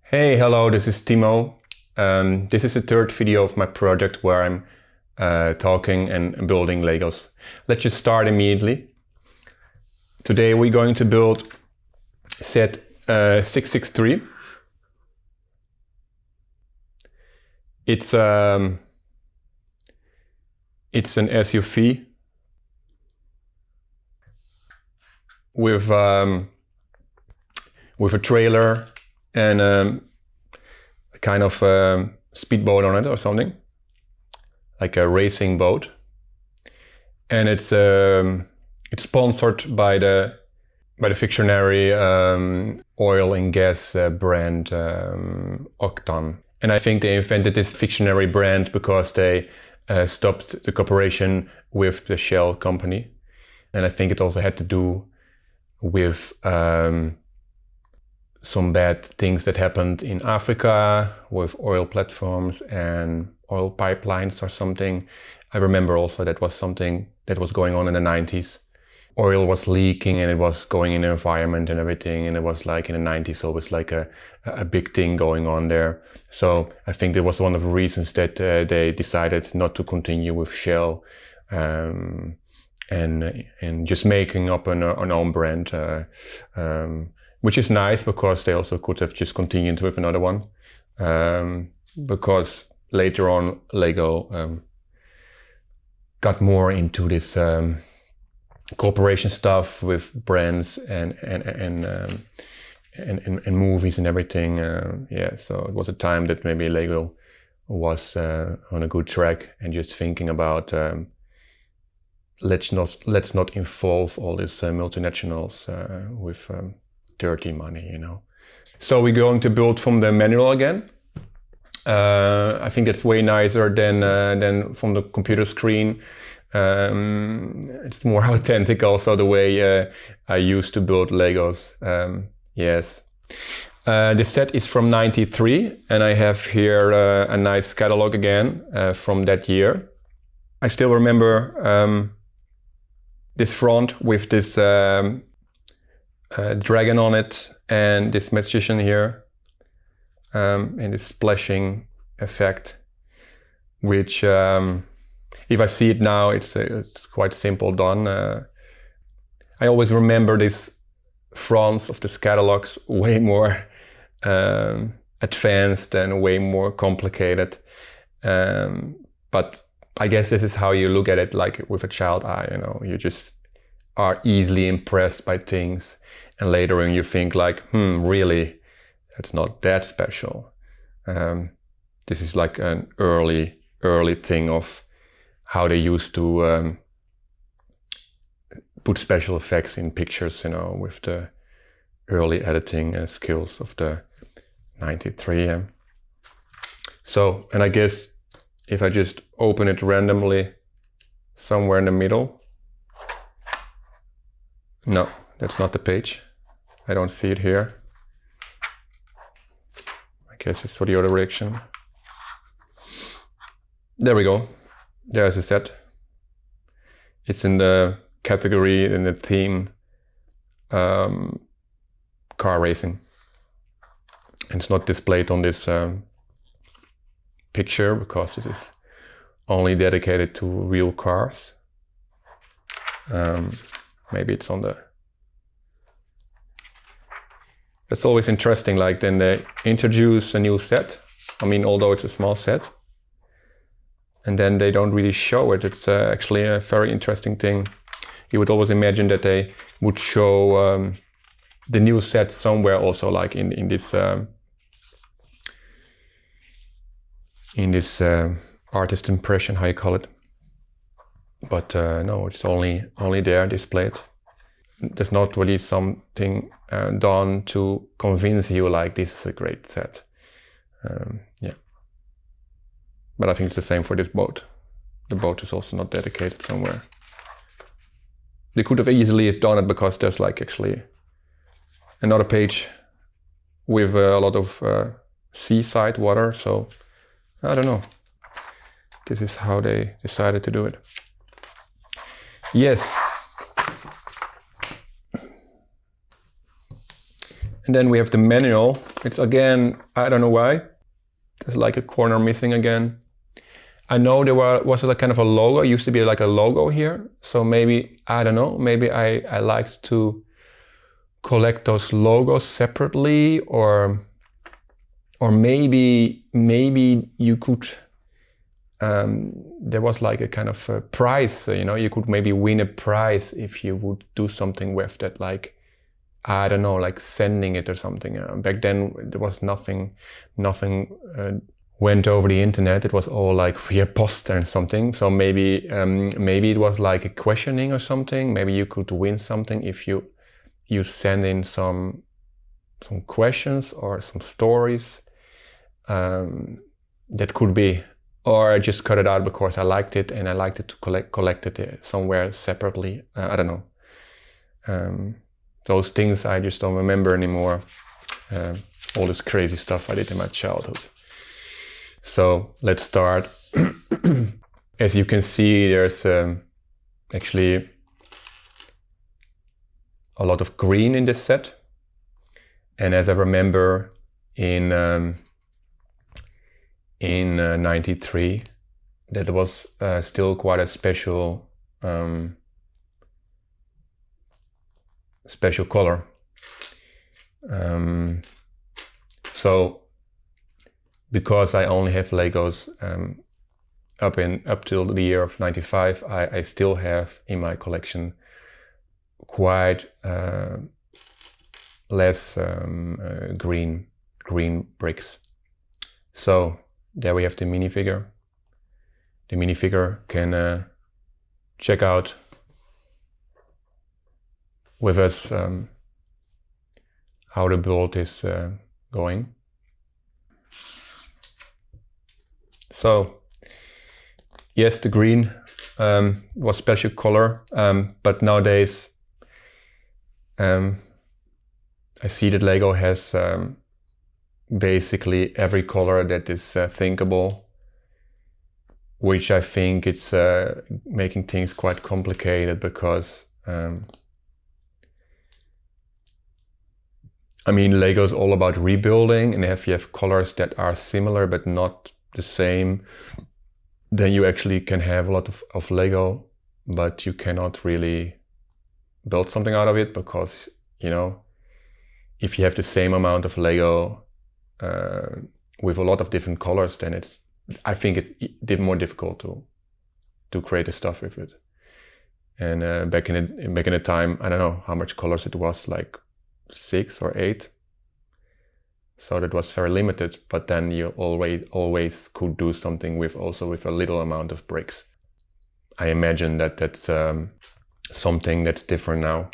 Hey, hello, this is Timo. This is the third video of my project where I'm talking and building Legos. Let's just start immediately. Today we're going to build set 663. It's an SUV with a trailer and a kind of speedboat on it or something, like a racing boat. And it's sponsored by the fictionary oil and gas brand Octan. And I think they invented this fictionary brand because they stopped the cooperation with the Shell company. And I think it also had to do with some bad things that happened in Africa with oil platforms and oil pipelines or something. I remember also that was something that was going on in the 90s. Oil was leaking and it was going in the environment and everything, and it was like in the 90s always like a big thing going on there. So I think that was one of the reasons that they decided not to continue with Shell and just making up an own brand. Which is nice because they also could have just continued with another one. Because later on Lego got more into this cooperation stuff with brands and movies and everything. Yeah, so it was a time that maybe Lego was on a good track and just thinking about let's not involve all these multinationals with dirty money, you know. So we're going to build from the manual again. I think it's way nicer than from the computer screen. It's more authentic also the way I used to build Legos. Yes. The set is from '93 and I have here a nice catalog again from that year. I still remember this front with this dragon on it and this magician here and this splashing effect, which if I see it now it's quite simple done. I always remember these fronts of these catalogs way more advanced and way more complicated, but I guess this is how you look at it, like with a child eye, you know, you just are easily impressed by things, and later on you think like, really, that's not that special. This is like an early thing of how they used to put special effects in pictures, you know, with the early editing skills of the '93. So, and I guess if I just open it randomly somewhere in the middle, no, that's not the page. I don't see it here. I guess it's for the other direction. There we go. There's a set. It's in the category, in the theme, car racing. And it's not displayed on this picture because it is only dedicated to real cars. Maybe it's on the... It's always interesting, like then they introduce a new set. I mean, although it's a small set, and then they don't really show it. It's actually a very interesting thing. You would always imagine that they would show the new set somewhere also, like in this artist impression, how you call it. But no, it's only there displayed. There's not really something done to convince you like this is a great set. Yeah. But I think it's the same for this boat. The boat is also not dedicated somewhere. They could have easily have done it because there's like actually another page with a lot of seaside water. So I don't know. This is how they decided to do it. Yes. And then we have the manual. It's again, I don't know why. There's like a corner missing again. I know there was a kind of a logo. It used to be like a logo here. So maybe, I don't know, maybe I liked to collect those logos separately, or maybe you could, there was like a kind of a prize, you know, you could maybe win a prize if you would do something with that, like, I don't know, like sending it or something. Back then there was nothing went over the internet. It was all like via post and something. So maybe it was like a questioning or something. Maybe you could win something if you send in some questions or some stories. That could be. Or I just cut it out because I liked it and I liked it to collect it somewhere separately. I don't know. Those things I just don't remember anymore. All this crazy stuff I did in my childhood. So let's start. As you can see, there's actually a lot of green in this set. And as I remember in 93, that was still quite a special color. So because I only have Legos up till the year of 95, I still have in my collection quite less green bricks. So there we have the minifigure. The minifigure can check out with us how the build is going. So yes, the green was special color, but nowadays I see that Lego has basically every color that is thinkable, which I think it's making things quite complicated, because I mean, Lego is all about rebuilding, and if you have colors that are similar but not the same, then you actually can have a lot of Lego, but you cannot really build something out of it, because, you know, if you have the same amount of Lego with a lot of different colors, then I think it's even more difficult to create the stuff with it. And back in the time, I don't know how much colors it was, like 6 or 8. So that was very limited, but then you always could do something with a little amount of bricks. I imagine that that's something that's different now.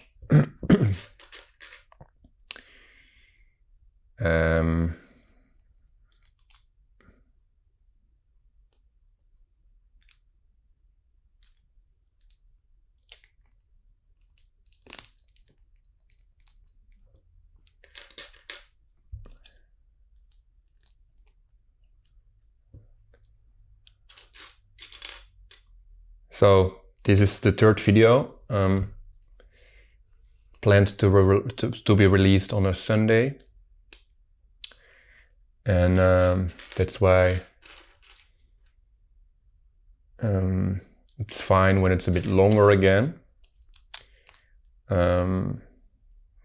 So this is the third video, planned to be released on a Sunday, and that's why it's fine when it's a bit longer again.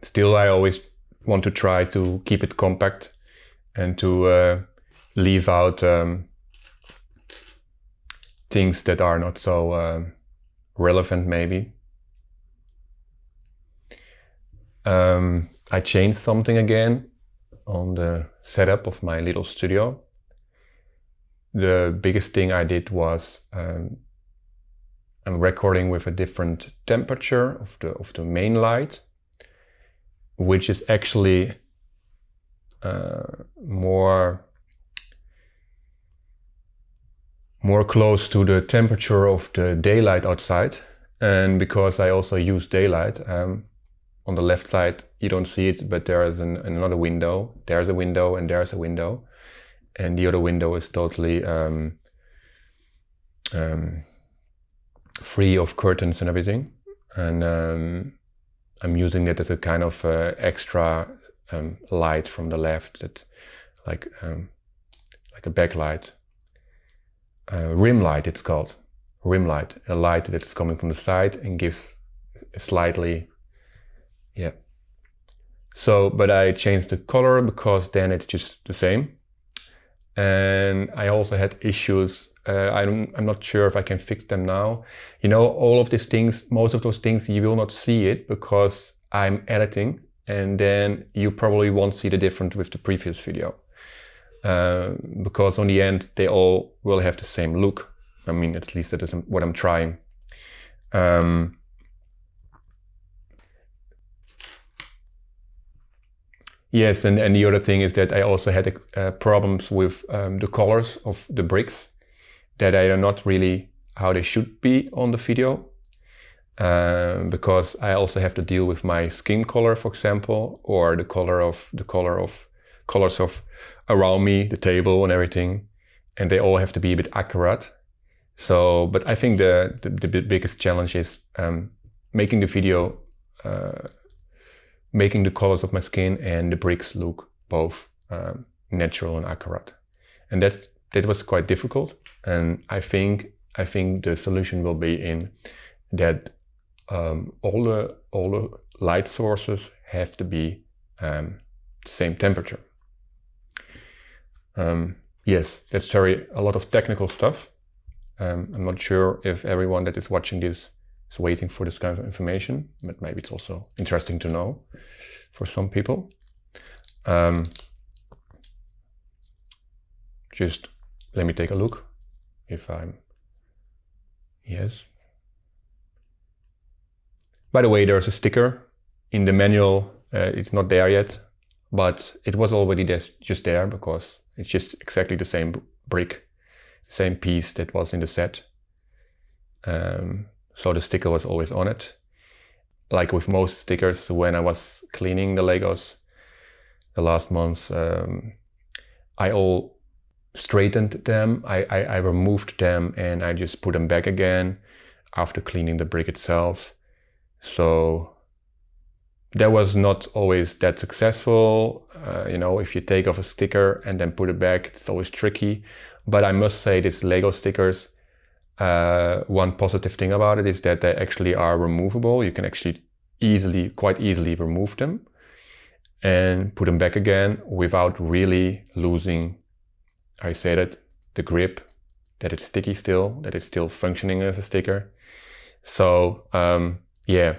Still, I always want to try to keep it compact and to leave out things that are not so relevant, maybe. I changed something again on the setup of my little studio. The biggest thing I did was I'm recording with a different temperature of the main light, which is actually more close to the temperature of the daylight outside. And because I also use daylight, on the left side you don't see it, but there is another window. There's a window and there's a window, and the other window is totally free of curtains and everything. And I'm using it as a kind of extra light from the left, that like a backlight, rim light it's called, rim light, a light that's coming from the side and gives a slightly, yeah. So, but I changed the color because then it's just the same. And I also had issues. I'm not sure if I can fix them now. You know, all of these things, most of those things, you will not see it because I'm editing, and then you probably won't see the difference with the previous video. Because on the end, they all will have the same look. I mean, at least that is what I'm trying. Yes, and the other thing is that I also had problems with the colors of the bricks, that are not really how they should be on the video, because I also have to deal with my skin color, for example, or the colors of around me, the table and everything, and they all have to be a bit accurate. So, but I think the biggest challenge is making the video. Making the colors of my skin and the bricks look both natural and accurate, and that was quite difficult. And I think the solution will be in that all the light sources have to be the same temperature. Yes, that's a lot of technical stuff. I'm not sure if everyone that is watching this is waiting for this kind of information, but maybe it's also interesting to know for some people. Just let me take a look if I'm, yes. By the way, there's a sticker in the manual. It's not there yet, but it was already just there because it's just exactly the same brick, the same piece that was in the set. So the sticker was always on it. Like with most stickers, when I was cleaning the Legos the last months, I all straightened them. I removed them and I just put them back again after cleaning the brick itself. So that was not always that successful. You know, if you take off a sticker and then put it back, it's always tricky. But I must say, these Lego stickers, one positive thing about it is that they actually are removable. You can actually quite easily remove them and put them back again without really losing, I say that, the grip, that it's sticky still, that it's still functioning as a sticker. So yeah,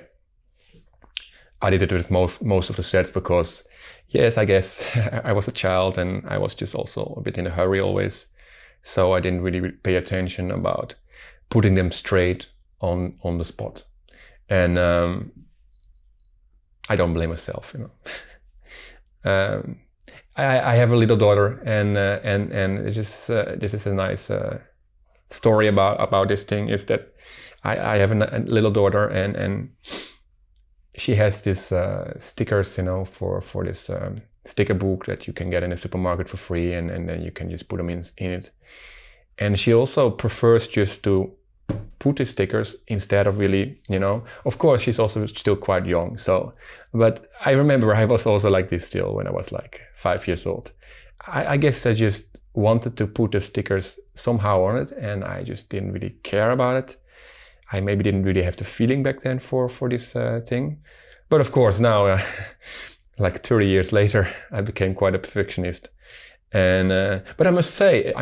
I did it with most of the sets because, yes, I guess I was a child and I was just also a bit in a hurry always. So I didn't really pay attention about putting them straight on the spot. And I don't blame myself, you know. I have a little daughter, and this is a nice story about this thing. Is that I have a little daughter, and she has this stickers, you know, for this sticker book that you can get in a supermarket for free, and then you can just put them in it. And she also prefers just to put the stickers instead of really, you know, of course she's also still quite young. So, but I remember I was also like this still when I was like 5 years old. I guess I just wanted to put the stickers somehow on it, and I just didn't really care about it. I maybe didn't really have the feeling back then for this thing. But of course now, like 30 years later, I became quite a perfectionist. And but I must say,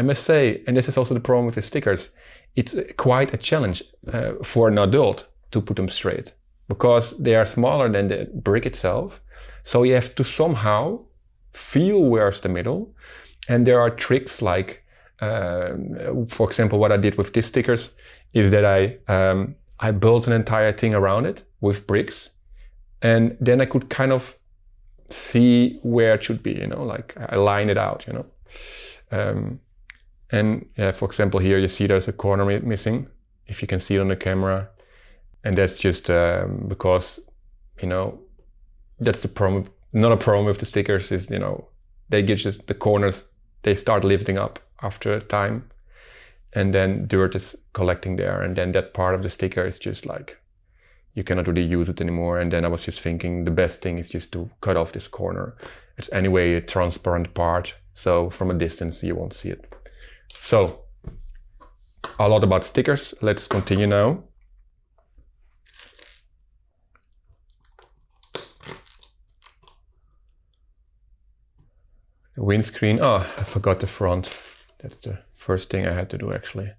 and this is also the problem with the stickers, it's quite a challenge for an adult to put them straight, because they are smaller than the brick itself. So you have to somehow feel where's the middle. And there are tricks like, for example, what I did with these stickers is that I built an entire thing around it with bricks, and then I could kind of see where it should be, you know, like I line it out, you know. And yeah, for example, here you see there's a corner missing, if you can see it on the camera. And that's just because, you know, that's the problem. Not a problem with the stickers is, you know, they get just the corners, they start lifting up after a time, and then dirt is collecting there. And then that part of the sticker is just like, you cannot really use it anymore. And then I was just thinking the best thing is just to cut off this corner. It's anyway a transparent part, so from a distance you won't see it. So, a lot about stickers. Let's continue now. The windscreen, oh, I forgot the front. That's the first thing I had to do actually.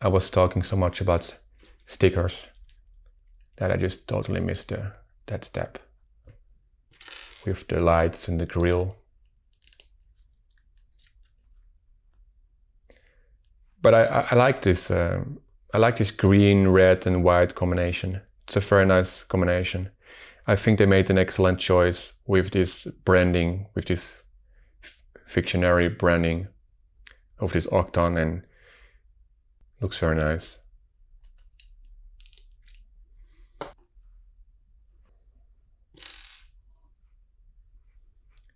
I was talking so much about stickers that I just totally missed that step. With the lights and the grill. But I like this. I like this green, red, and white combination. It's a very nice combination. I think they made an excellent choice with this branding, with this fictionary branding of this Octan, and looks very nice.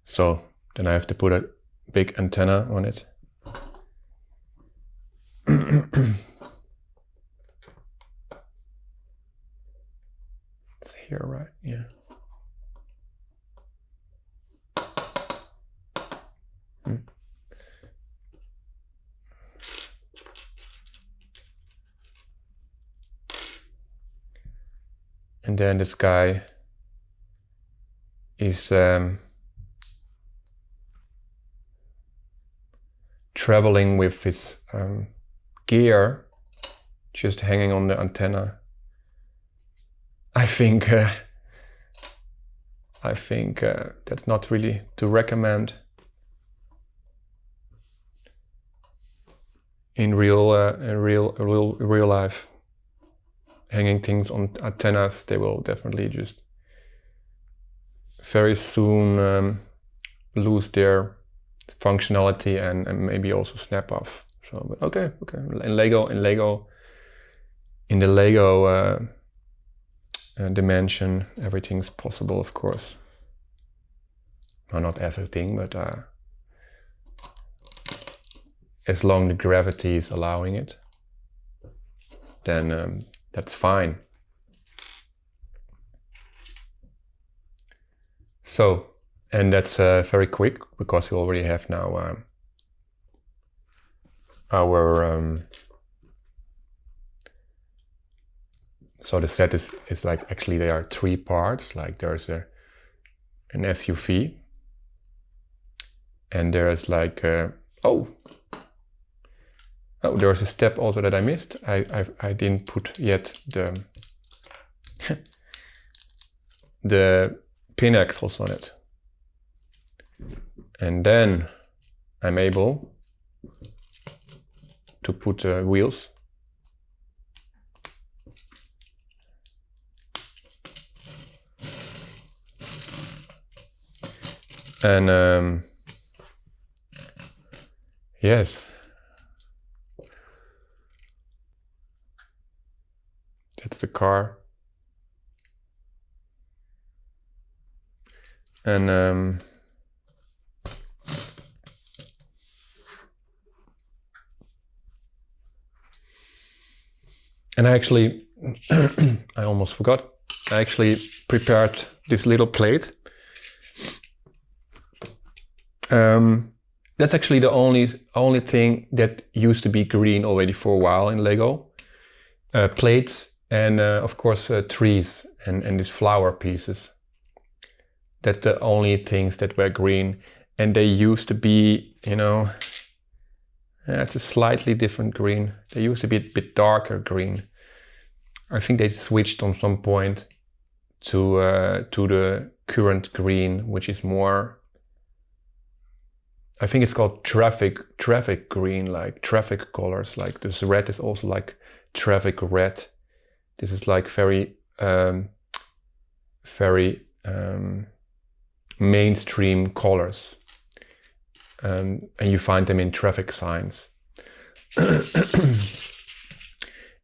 So then I have to put a big antenna on it. It's here, right? Yeah. And then this guy is traveling with his gear just hanging on the antenna. I think that's not really to recommend in real life. Hanging things on antennas, they will definitely just very soon lose their functionality and maybe also snap off. So, but okay. In the Lego dimension, everything's possible, of course. Well, not everything, but as long as the gravity is allowing it, then that's fine. So, and that's very quick because we already have now our so the set is like, actually there are 3 parts. Like there's an SUV, and there's like oh, there's a step also that I missed. I didn't put yet the the pin axles on it. And then I'm able to put wheels. And yes. That's the car. And I actually, I almost forgot, I actually prepared this little plate. That's actually the only thing that used to be green already for a while in Lego. Plates and of course trees and these flower pieces. That's the only things that were green, and they used to be, you know, it's a slightly different green. They used to be a bit darker green. I think they switched on some point to the current green, which is more, I think it's called traffic green, like traffic colors. Like this red is also like traffic red. This is like very mainstream colors, and you find them in traffic signs.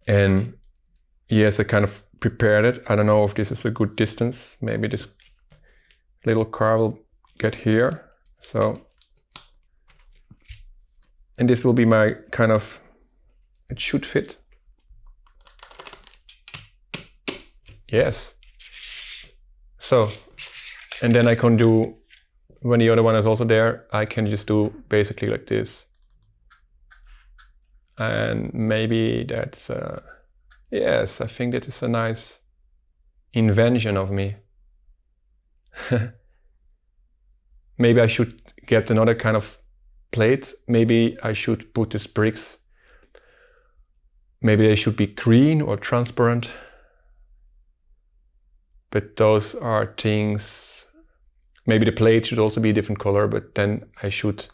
And yes, I kind of prepared it. I don't know if this is a good distance. Maybe this little car will get here. So, and this will be my kind of, it should fit. Yes. So, and then I can do, when the other one is also there, I can just do basically like this. And maybe that's, yes, I think that is a nice invention of me. Maybe I should get another kind of plate. Maybe I should put these bricks. Maybe they should be green or transparent. But those are things, maybe the plate should also be a different color, but then I should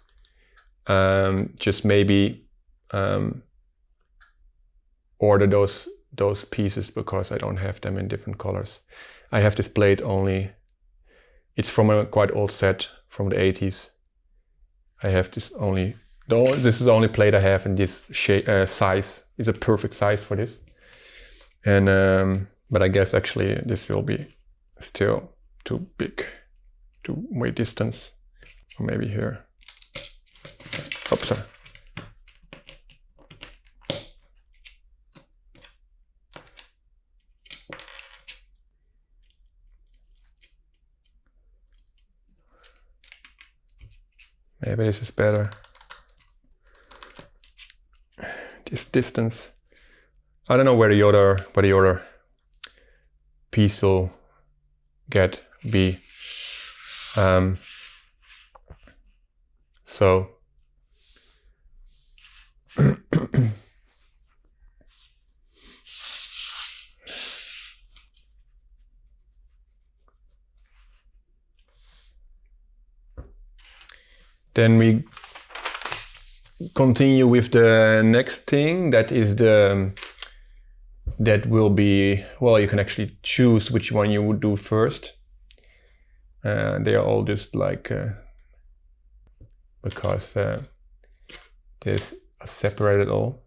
just maybe order those pieces because I don't have them in different colors. I have this plate only, it's from a quite old set from the 80s. I have this only, this is the only plate I have in this size. It's a perfect size for this. And but I guess actually this will be still too big to way distance. Or maybe here. Oops. Maybe this is better. This distance. I don't know where the other piece will be. So then we continue with the next thing. That is that will be, well, you can actually choose which one you would do first. They are all just like, because this are separated all.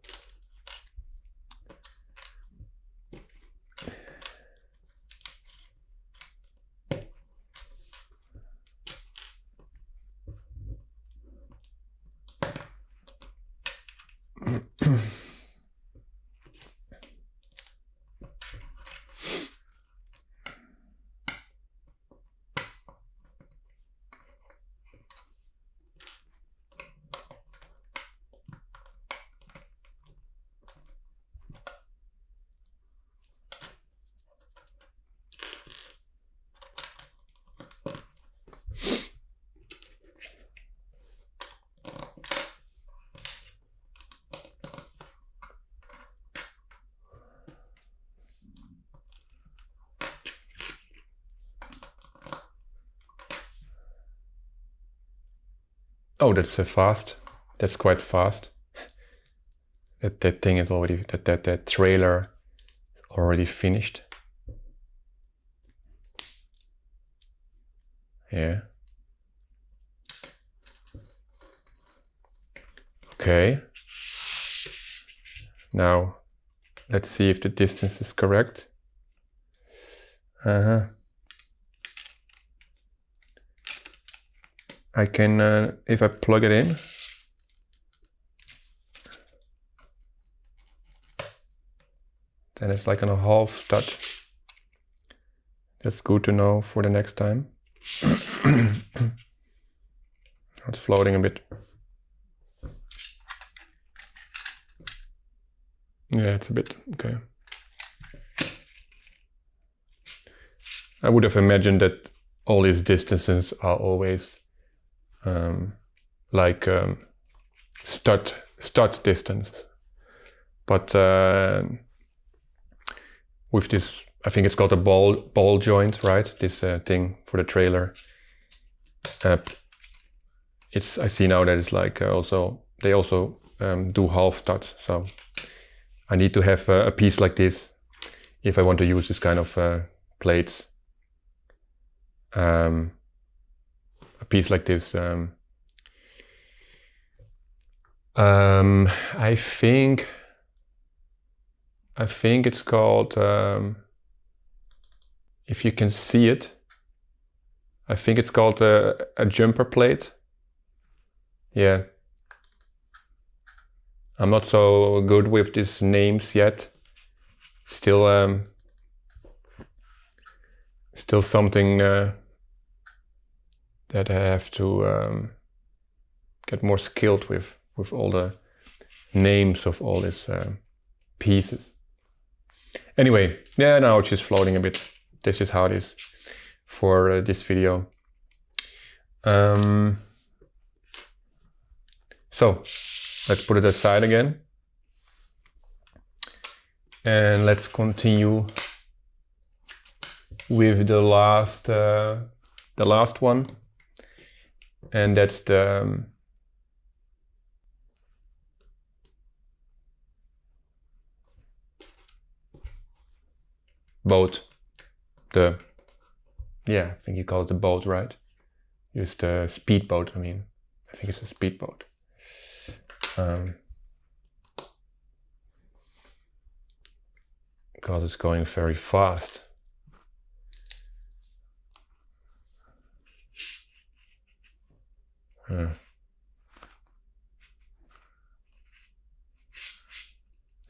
Oh, that's fast. That's quite fast. That thing is already, that trailer is already finished. Yeah. Okay. Now, let's see if the distance is correct. I can, if I plug it in, then it's like on a half stud. That's good to know for the next time. It's floating a bit. Yeah, it's a bit, okay. I would have imagined that all these distances are always like stud distance. But with this, I think it's called a ball joint, right? This thing for the trailer. I see now that it's like they also do half studs. So I need to have a piece like this if I want to use this kind of plates. A piece like this. I think it's called, if you can see it, I think it's called a jumper plate. Yeah. I'm not so good with these names yet. Still still something that I have to get more skilled with all the names of all these pieces. Anyway, yeah, now it's just floating a bit. This is how it is for this video. So let's put it aside again. And let's continue with the last one. And that's the boat. I think you call it the boat, right? Use the speedboat, I mean. I think it's a speedboat. Because it's going very fast.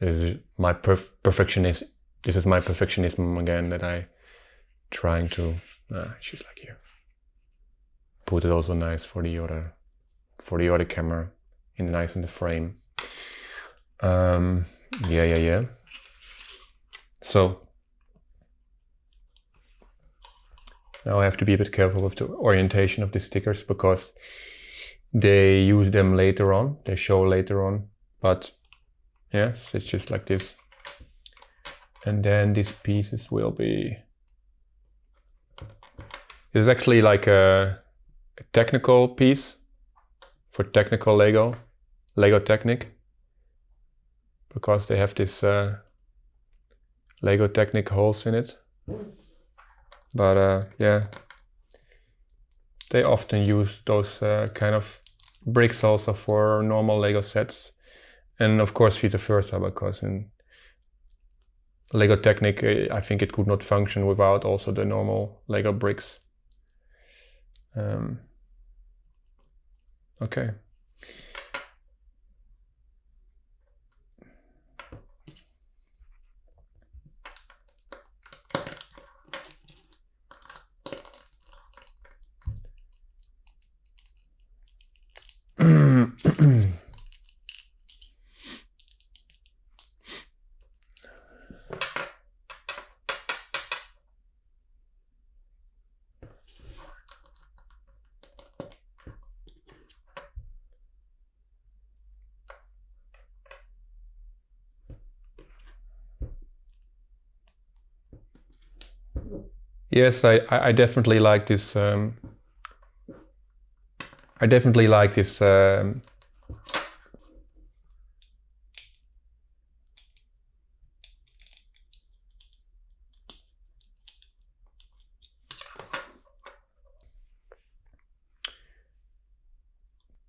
This is my perfectionism. This is my perfectionism again that I trying to. She's like here. Put it also nice for the other camera, nice in the frame. Yeah. So now I have to be a bit careful with the orientation of the stickers because they use them later on. They show later on, but yes, it's just like this. And then these pieces will be. This is actually like a technical piece for technical Lego Technic, because they have this Lego Technic holes in it. But yeah, they often use those kind of bricks also for normal Lego sets, and of course vice versa, because in Lego Technic I think it could not function without also the normal Lego bricks. Okay. Yes, I definitely like this. I definitely like this.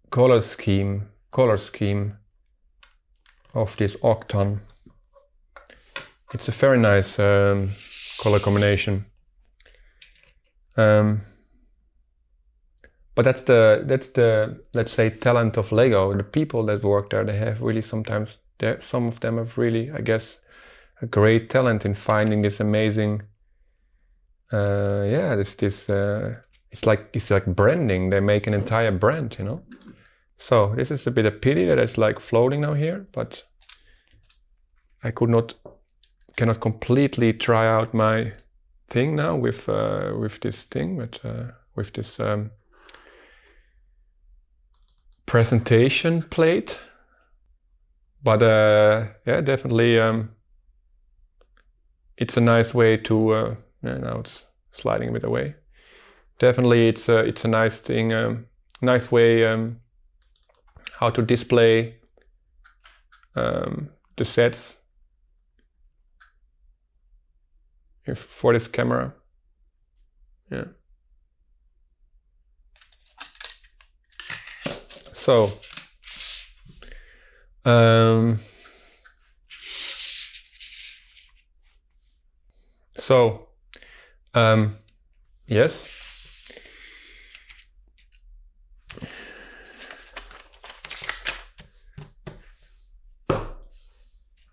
Color scheme of this Octan. It's a very nice color combination. But that's the let's say talent of Lego. The people that work there, they have really sometimes some of them have really, I guess, a great talent in finding this amazing. It's like branding. They make an entire brand, you know. So this is a bit of pity that it's like floating now here, but I cannot completely try out my thing now with this thing, but with this presentation plate. But yeah, definitely it's a nice way to. Now it's sliding a bit away. Definitely, it's a nice thing, nice way how to display the sets for this camera. Yeah. So yes.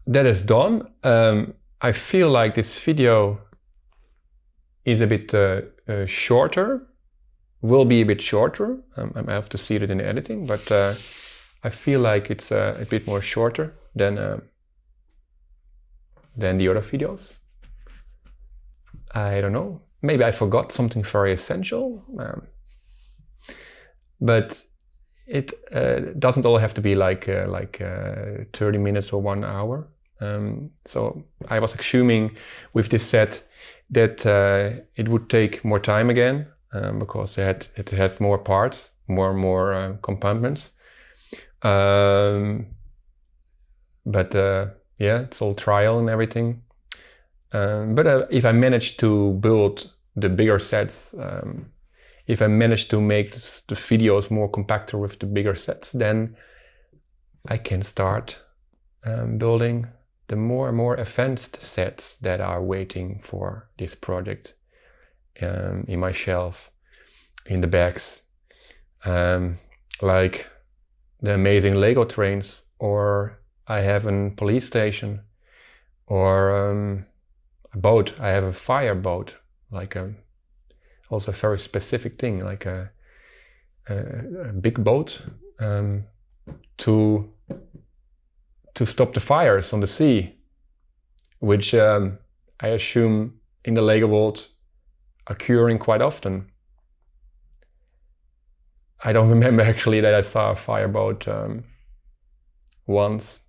That is done. I feel like this video is a bit shorter, will be a bit shorter. I have to see it in the editing, but I feel like it's a bit more shorter than the other videos. I don't know. Maybe I forgot something very essential, but it doesn't all have to be like 30 minutes or 1 hour. So I was assuming with this set that it would take more time again because it has more parts, more compartments. But yeah, it's all trial and everything. But if I manage to build the bigger sets, if I manage to make the videos more compactor with the bigger sets, then I can start building the more and more advanced sets that are waiting for this project in my shelf, in the bags, like the amazing Lego trains, or I have a police station, or a boat. I have a fire boat, like also a very specific thing, like a big boat to stop the fires on the sea, which I assume in the Lego world occurring quite often. I don't remember actually that I saw a fireboat once,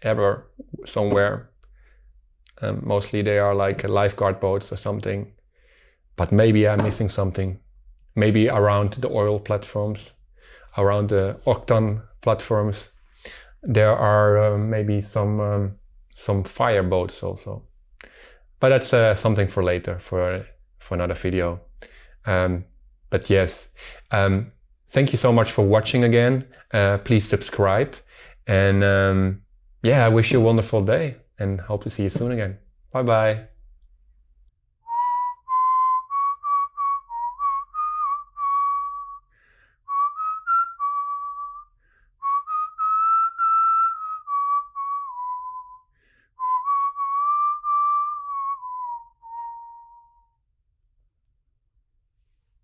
ever, somewhere. Mostly they are like lifeguard boats or something. But maybe I'm missing something. Maybe around the oil platforms, around the Octan platforms, there are maybe some fireboats also. But that's something for later, for another video. But yes, thank you so much for watching again. Please subscribe. And yeah, I wish you a wonderful day and hope to see you soon again. Bye bye.